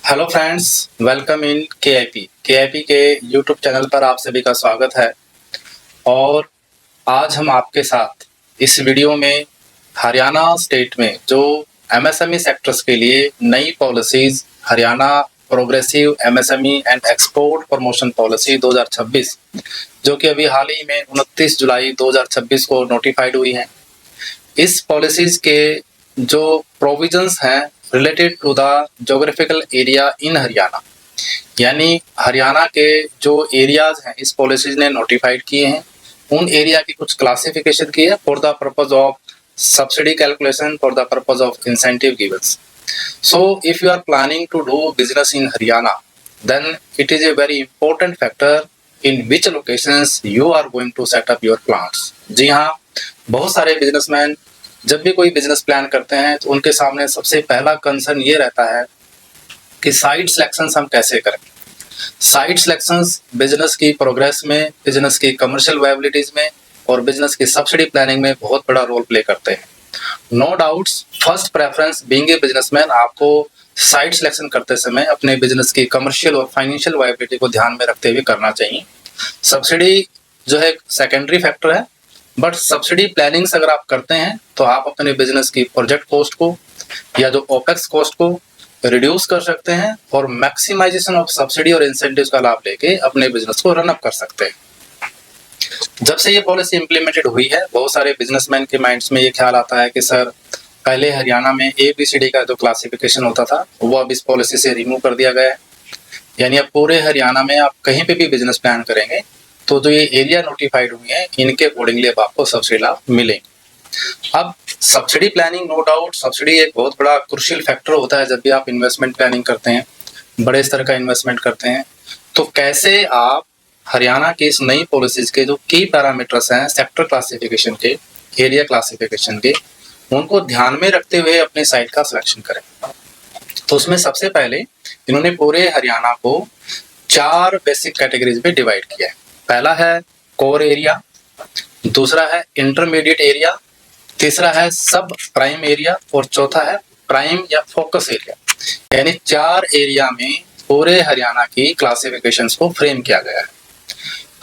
Hello friends, welcome in के के YouTube channel पर आप सभी का स्वागत है। और आज हम आपके साथ इस वीडियो में हरियाणा स्टेट में जो एमएसएमई सेक्टर्स के लिए नई policies Haryana progressive MSME and export promotion policy 2026 जो कि अभी हाल ही में 29 जुलाई 2026 को नोटिफाइड हुई है। इस पॉलिसीज के जो प्रोविजंस हैं related to the geographical area in Haryana, यानी हरियाणा के जो एरियाज हैं इस पॉलिसीज ने नोटिफाइड किए हैं, उन एरिया की कुछ क्लासिफिकेशन की है for the purpose of subsidy calculation, for the purpose of incentive givens. So if you are planning to do business in Haryana, then it is a very important factor in which locations you are going to set up your plants. जी हाँ, बहुत सारे businessman जब भी कोई business plan करते हैं तो उनके सामने सबसे पहला कंसर्न ये रहता है कि साइट सिलेक्शंस हम कैसे करें। साइट सिलेक्शंस बिजनेस की प्रोग्रेस में, बिजनेस की कमर्शियल वायबिलिटीज में और बिजनेस की सब्सिडी प्लानिंग में बहुत बड़ा रोल प्ले करते हैं। No doubts, first preference being a businessman आपको साइट सिलेक्शन करते समय अपने बिजनेस की कमर्शियल और फाइनेंशियल वायबिलिटी को ध्यान में रखते हुए करना चाहिए। सब्सिडी जो है सेकेंडरी फैक्टर है, बट सब्सिडी प्लानिंग्स अगर आप करते हैं तो आप अपने बिजनेस की प्रोजेक्ट कॉस्ट को या जो ओपेक्स कॉस्ट को रिड्यूस कर सकते हैं और मैक्सिमाइजेशन ऑफ सब्सिडी और इंसेंटिव्स का लाभ लेके अपने बिजनेस को रन अप कर सकते हैं। जब से ये पॉलिसी इम्प्लीमेंटेड हुई है, बहुत सारे बिजनेसमैन के माइंड्स में ये ख्याल आता है कि सर पहले हरियाणा में ABCD का जो क्लासिफिकेशन होता था वो अब इस पॉलिसी से रिमूव कर दिया गया है। यानी अब पूरे हरियाणा में आप कहीं पे भी बिजनेस प्लान करेंगे तो जो ये एरिया नोटिफाइड हुए हैं इनके अकॉर्डिंगली अब आपको सब्सिडी लाभ मिलेंगे। अब subsidy planning, no doubt subsidy एक बहुत बड़ा क्रूशियल फैक्टर होता है जब भी आप इन्वेस्टमेंट प्लानिंग करते हैं, बड़े स्तर का इन्वेस्टमेंट करते हैं। तो कैसे आप हरियाणा की इस नई पॉलिसीज के जो की पैरामीटर्स हैं सेक्टर क्लासिफिकेशन के, एरिया क्लासिफिकेशन के, उनको ध्यान में रखते हुए अपने साइट का सिलेक्शन करें। तो उसमें सबसे पहले इन्होंने पूरे हरियाणा को 4 बेसिक कैटेगरीज में डिवाइड किया है। पहला है कोर एरिया, दूसरा है इंटरमीडिएट एरिया, तीसरा है सब प्राइम एरिया और चौथा है प्राइम या फोकस एरिया। यानी 4 एरिया में पूरे हरियाणा की क्लासिफिकेशंस को फ्रेम किया गया है।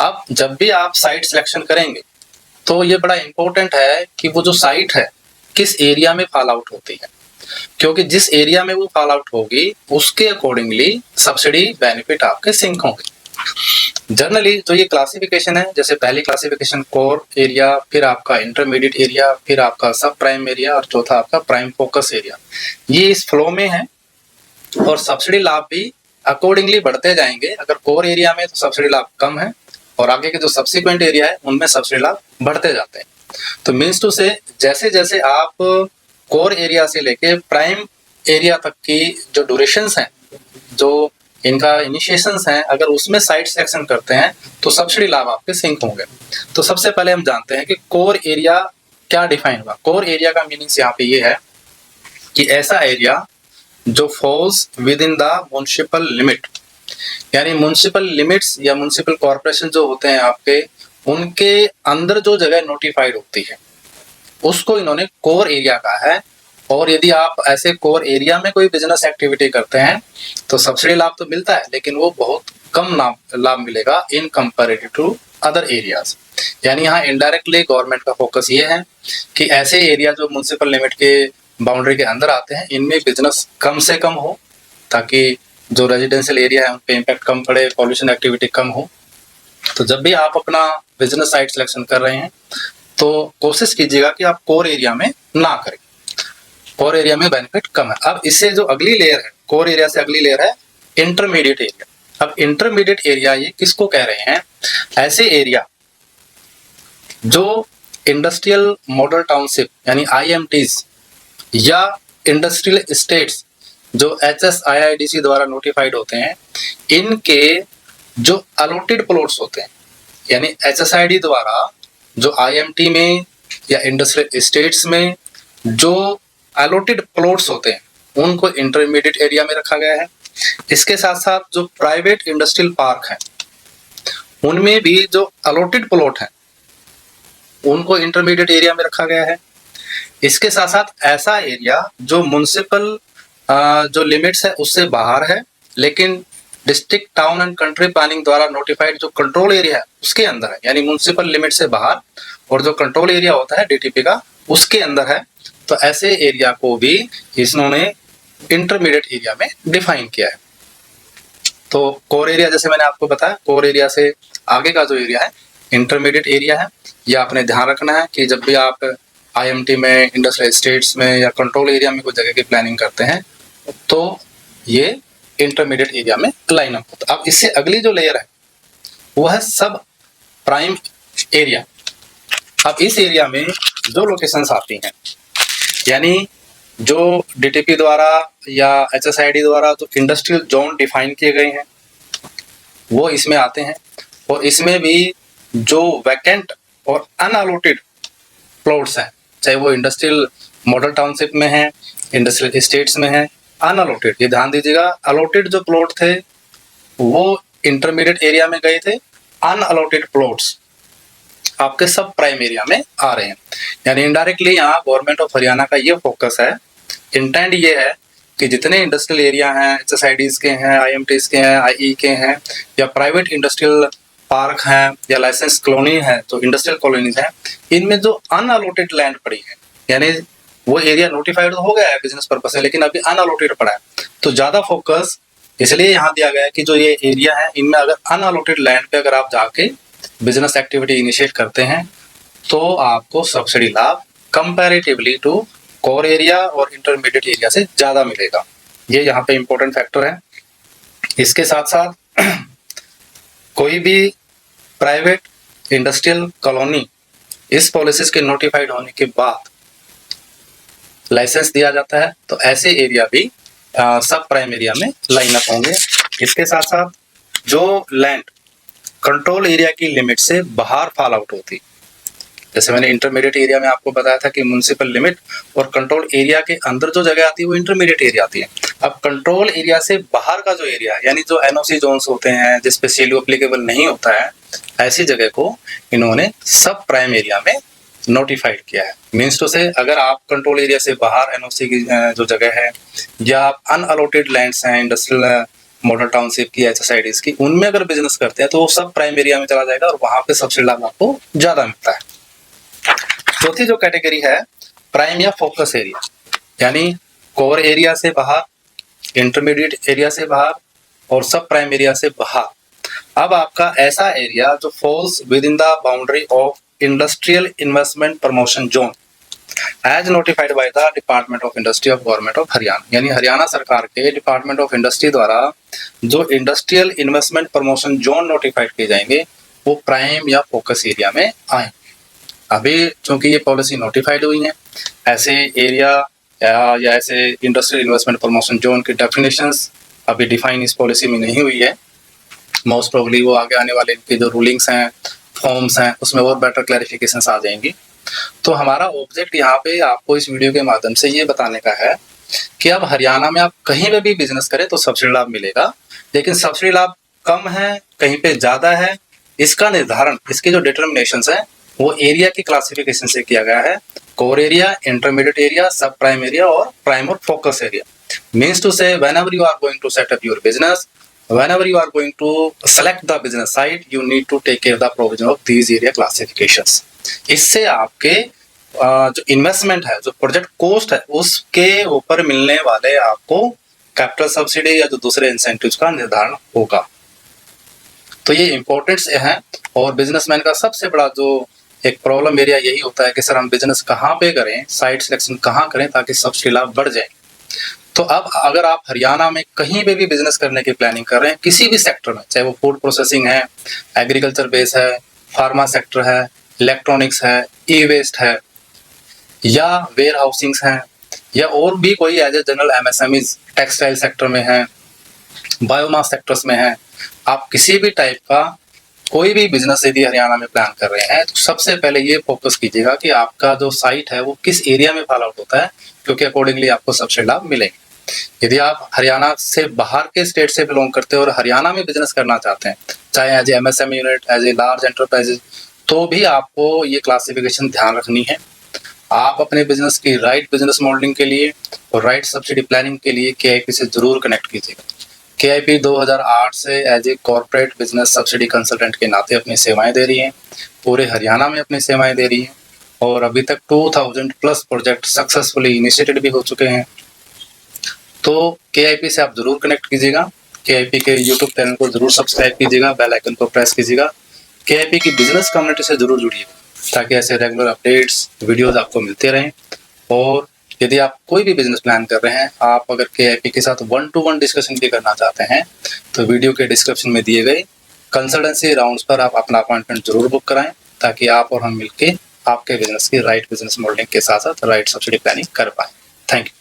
अब जब भी आप साइट सिलेक्शन करेंगे तो ये बड़ा इंपॉर्टेंट है कि वो जो साइट है किस एरिया में फॉल आउट होती है, क्योंकि जिस एरिया में वो फॉल आउट होगी उसके अकॉर्डिंगली सब्सिडी बेनिफिट आपके सिंक होंगे। जनरली जो ये क्लासिफिकेशन है, जैसे पहली क्लासिफिकेशन कोर एरिया, फिर आपका इंटरमीडिएट एरिया, फिर आपका सब प्राइम एरिया और चौथा आपका प्राइम फोकस एरिया, ये इस फ्लो में है और सब्सिडी लाभ भी अकॉर्डिंगली बढ़ते जाएंगे। अगर कोर एरिया में तो सब्सिडी लाभ कम है और आगे के जो सब्सिक्वेंट एरिया है उनमें सब्सिडी लाभ बढ़ते जाते हैं। तो मीन्स टू से जैसे जैसे आप कोर एरिया से लेके प्राइम एरिया तक की जो ड्यूरेशंस हैं, जो इनका इनिशिएशंस हैं, अगर उसमें साइट सिलेक्शन करते हैं तो सब्सिडी लाभ आपके सिंक होंगे। तो सबसे पहले हम जानते हैं कि कोर एरिया क्या डिफाइन हुआ। कोर एरिया का मीनिंग्स यहाँ पे ये है कि ऐसा एरिया जो falls within the municipal limit, यानी म्युनिसिपल लिमिट्स या म्युनिसिपल कॉर्पोरेशन जो होते हैं आपके, उनके अंदर जो जगह नोटिफाइड होती है उसको इन्होंने कोर एरिया कहा है। और यदि आप ऐसे कोर एरिया में कोई बिजनेस एक्टिविटी करते हैं तो सब्सिडी लाभ तो मिलता है लेकिन वो बहुत कम लाभ मिलेगा इन कंपैरेटिव टू अदर एरियाज। यानी यहाँ इनडायरेक्टली गवर्नमेंट का फोकस ये है कि ऐसे एरिया जो म्युनिसिपल लिमिट के बाउंड्री के अंदर आते हैं इनमें बिजनेस कम से कम हो, ताकि जो रेजिडेंशियल एरिया है उन पे इम्पैक्ट कम पड़े, पॉल्यूशन एक्टिविटी कम हो। तो जब भी आप अपना बिजनेस साइट सिलेक्शन कर रहे हैं तो कोशिश कीजिएगा कि आप कोर एरिया में ना करें, कोर एरिया में बेनिफिट कम है। अब इससे जो अगली लेयर है, कोर एरिया से अगली लेयर है इंटरमीडिएट एरिया। अब इंटरमीडिएट एरिया ये किसको कह रहे हैं? ऐसे एरिया जो इंडस्ट्रियल मॉडल टाउनशिप यानी IMTs या इंडस्ट्रियल स्टेट्स जो HSIIDC द्वारा नोटिफाइड होते हैं, इनके जो अलॉटेड प्लॉट्स होते हैं, यानी HSID द्वारा जो IMT में या इंडस्ट्रियल स्टेट्स में जो अलॉटेड प्लॉट्स होते हैं उनको इंटरमीडिएट एरिया में रखा गया है। इसके साथ साथ जो प्राइवेट इंडस्ट्रियल पार्क हैं उनमें भी जो अलॉटेड प्लॉट हैं उनको इंटरमीडिएट एरिया में रखा गया है। इसके साथ साथ ऐसा एरिया जो म्युनिसिपल जो लिमिट्स है उससे बाहर है, लेकिन district, town and country planning द्वारा नोटिफाइड जो कंट्रोल एरिया है उसके अंदर है, यानी म्युनिसिपल लिमिट से बाहर, और जो कंट्रोल एरिया होता है डीटीपी का उसके अंदर है। तो ऐसे एरिया को भी इन्होंने इंटरमीडिएट एरिया में डिफाइन किया है। तो कोर एरिया, जैसे मैंने आपको बताया, कोर एरिया से आगे का जो एरिया है इंटरमीडिएट एरिया है। यह आपने ध्यान रखना है कि जब भी आप आईएमटी में, इंडस्ट्रियल एस्टेट्स में या कंट्रोल एरिया में कोई जगह की प्लानिंग करते हैं तो ये इंटरमीडिएट एरिया में लाइन अप होता है। अब इससे अगली जो लेयर है वो है सब प्राइम एरिया। अब इस एरिया में जो लोकेशंस आती हैं, यानी जो डीटीपी द्वारा या एचएसआईडी द्वारा जो इंडस्ट्रियल जोन डिफाइन किए गए हैं वो इसमें आते हैं, और इसमें भी जो वैकेंट और अनअलोटेड प्लॉट्स हैं, चाहे वो इंडस्ट्रियल मॉडल टाउनशिप में है, इंडस्ट्रियल एस्टेट्स में है, अनअलोटेड, ये ध्यान दीजिएगा, अलॉटेड जो प्लॉट थे वो इंटरमीडिएट एरिया में गए थे, अनअलोटेड प्लॉट्स आपके सब प्राइम एरिया में आ रहे हैं। यानी इनडायरेक्टली यहाँ गवर्नमेंट ऑफ हरियाणा का ये फोकस है, इंटेंट ये है कि जितने इंडस्ट्रियल एरिया हैं, एचएसआईडीज के हैं, आईएमटीज के हैं, आईई के हैं, या प्राइवेट इंडस्ट्रियल पार्क हैं या लाइसेंस कॉलोनी है, तो इंडस्ट्रियल कॉलोनीज हैं, इनमें जो अनअलोटेड लैंड पड़ी है, यानी वो एरिया नोटिफाइड तो हो गया है बिजनेस पर्पस से, लेकिन अभी अनअलोटेड पड़ा है, तो ज्यादा फोकस इसलिए यहाँ दिया गया है कि जो ये एरिया है इनमें अगर अनअलोटेड लैंड पे अगर आप जाके बिजनेस एक्टिविटी इनिशिएट करते हैं तो आपको सब्सिडी लाभ कंपैरेटिवली टू कोर एरिया और इंटरमीडिएट एरिया से ज्यादा मिलेगा। ये यहाँ पे इंपॉर्टेंट फैक्टर है। इसके साथ साथ कोई भी प्राइवेट इंडस्ट्रियल कॉलोनी इस पॉलिसीज के नोटिफाइड होने के बाद लाइसेंस दिया जाता है, तो ऐसे एरिया भी सब प्राइम एरिया में लाइन अप होंगे। इसके साथ साथ जो लैंड कंट्रोल एरिया की लिमिट से बाहर फॉल आउट होती, जैसे मैंने इंटरमीडिएट एरिया में आपको बताया था कि म्युनिसिपल लिमिट और कंट्रोल एरिया के अंदर जो जगह आती है वो इंटरमीडिएट एरिया आती है। अब कंट्रोल एरिया से बाहर का जो एरिया है, यानी जो एनओसी जोन्स होते हैं जिस पे सीएलयू एप्लीकेबल नहीं होता है, ऐसी जगह को इन्होंने सब प्राइम एरिया में नोटिफाइड किया है। मीन्स टू से अगर आप कंट्रोल एरिया से बाहर एनओसी की जो जगह है या आप अनअलोटेड लैंड्स हैं इंडस्ट्रियल मॉडल टाउनशिप की, एचएसआईडीज की, उनमें अगर बिजनेस करते हैं तो वो सब प्राइम एरिया में चला जाएगा और वहां पे सब्सिडी लाभ आपको ज्यादा मिलता है। चौथी जो कैटेगरी है प्राइम या फोकस एरिया, यानी कोर एरिया से बाहर, इंटरमीडिएट एरिया से बाहर और सब प्राइम एरिया से बाहर। अब आपका ऐसा एरिया जो falls within the boundary of industrial investment promotion zone as notified by the department of industry of government of Haryana, यानी हरियाणा सरकार के डिपार्टमेंट ऑफ इंडस्ट्री द्वारा जो industrial investment promotion zone notified किए जाएंगे वो प्राइम या फोकस एरिया में आए। अभी चूंकि ये पॉलिसी नोटिफाइड हुई है, ऐसे एरिया या ऐसे इंडस्ट्रियल इन्वेस्टमेंट प्रमोशन जोन की डेफिनेशंस अभी डिफाइन इस पॉलिसी में नहीं हुई है। मोस्ट प्रोबेबली वो आगे आने वाले इनके जो रूलिंग्स हैं, फॉर्म्स हैं, उसमें और बेटर क्लैरिफिकेशंस आ जाएंगी। तो हमारा ऑब्जेक्ट यहाँ पे आपको इस वीडियो के माध्यम से ये बताने का है कि अब हरियाणा में आप कहीं पे भी बिजनेस करें तो सब्सिडी लाभ मिलेगा, लेकिन सब्सिडी लाभ कम है, कहीं पे ज्यादा है, इसका निर्धारण, इसके जो डिटर्मिनेशंस है वो एरिया की क्लासिफिकेशन से किया गया है। कोर एरिया, इंटरमीडिएट एरिया, सब प्राइम एरिया और प्राइम और फोकस एरिया। मीन्स टू से whenever you are going to set up your business, whenever you are going to select the business site, you need to take care of the provision of these area classifications। इससे आपके जो investment है, जो project cost है, उसके ऊपर मिलने वाले आपको कैपिटल सब्सिडी या जो दूसरे इंसेंटिव्स का निर्धारण होगा। तो ये इंपॉर्टेंट्स है। और बिजनेसमैन का सबसे बड़ा जो एक प्रॉब्लम एरिया यही होता है कि सर हम बिजनेस कहाँ पे करें, साइट सिलेक्शन कहाँ करें ताकि सब्सिडी लाभ बढ़ जाए। तो अब अगर आप हरियाणा में कहीं पे भी बिजनेस करने की प्लानिंग कर रहे हैं, किसी भी सेक्टर में, चाहे वो फूड प्रोसेसिंग है, एग्रीकल्चर बेस है, फार्मा सेक्टर है, इलेक्ट्रॉनिक्स है, ई वेस्ट है, या वेयर हाउसिंग्स हैं, या और भी कोई as a general MSMEs textile sector में है, बायोमास सेक्टर्स में है, आप किसी भी टाइप का कोई भी बिजनेस यदि हरियाणा में प्लान कर रहे हैं तो सबसे पहले ये फोकस कीजिएगा कि आपका जो साइट है वो किस एरिया में फॉल आउट होता है, क्योंकि अकॉर्डिंगली आपको सब्सिडी लाभ मिलेंगे। यदि आप हरियाणा से बाहर के स्टेट से बिलोंग करते हैं और हरियाणा में बिजनेस करना चाहते हैं, चाहे as a MSME unit, as a large enterprises, तो भी आपको ये क्लासिफिकेशन ध्यान रखनी है। आप अपने बिजनेस की राइट बिजनेस मॉडलिंग के लिए और राइट सब्सिडी प्लानिंग के लिए KIP से जरूर कनेक्ट कीजिएगा। KIP 2008 से as a corporate business subsidy consultant के नाते अपनी सेवाएं दे रही है, पूरे हरियाणा में अपनी सेवाएं दे रही है और अभी तक 2000 प्लस प्रोजेक्ट सक्सेसफुली इनिशिएटेड भी हो चुके हैं। तो KIP से आप जरूर कनेक्ट कीजिएगा। KIP के YouTube चैनल को जरूर सब्सक्राइब कीजिएगा, बेल आइकन को प्रेस कीजिएगा। KIP की बिजनेस कम्युनिटी से जरूर जुड़िएगा ताकि ऐसे रेगुलर अपडेट्स वीडियोस आपको मिलते रहें। और यदि आप कोई भी बिजनेस प्लान कर रहे हैं, आप अगर KIP के साथ 1-to-1 डिस्कशन भी करना चाहते हैं तो वीडियो के डिस्क्रिप्शन में दिए गए कंसल्टेंसी राउंड्स पर आप अपना अपॉइंटमेंट जरूर बुक कराएं ताकि आप और हम मिलके आपके बिजनेस की राइट बिजनेस मॉडलिंग के साथ साथ राइट सब्सिडी प्लानिंग कर पाएं। Thank you.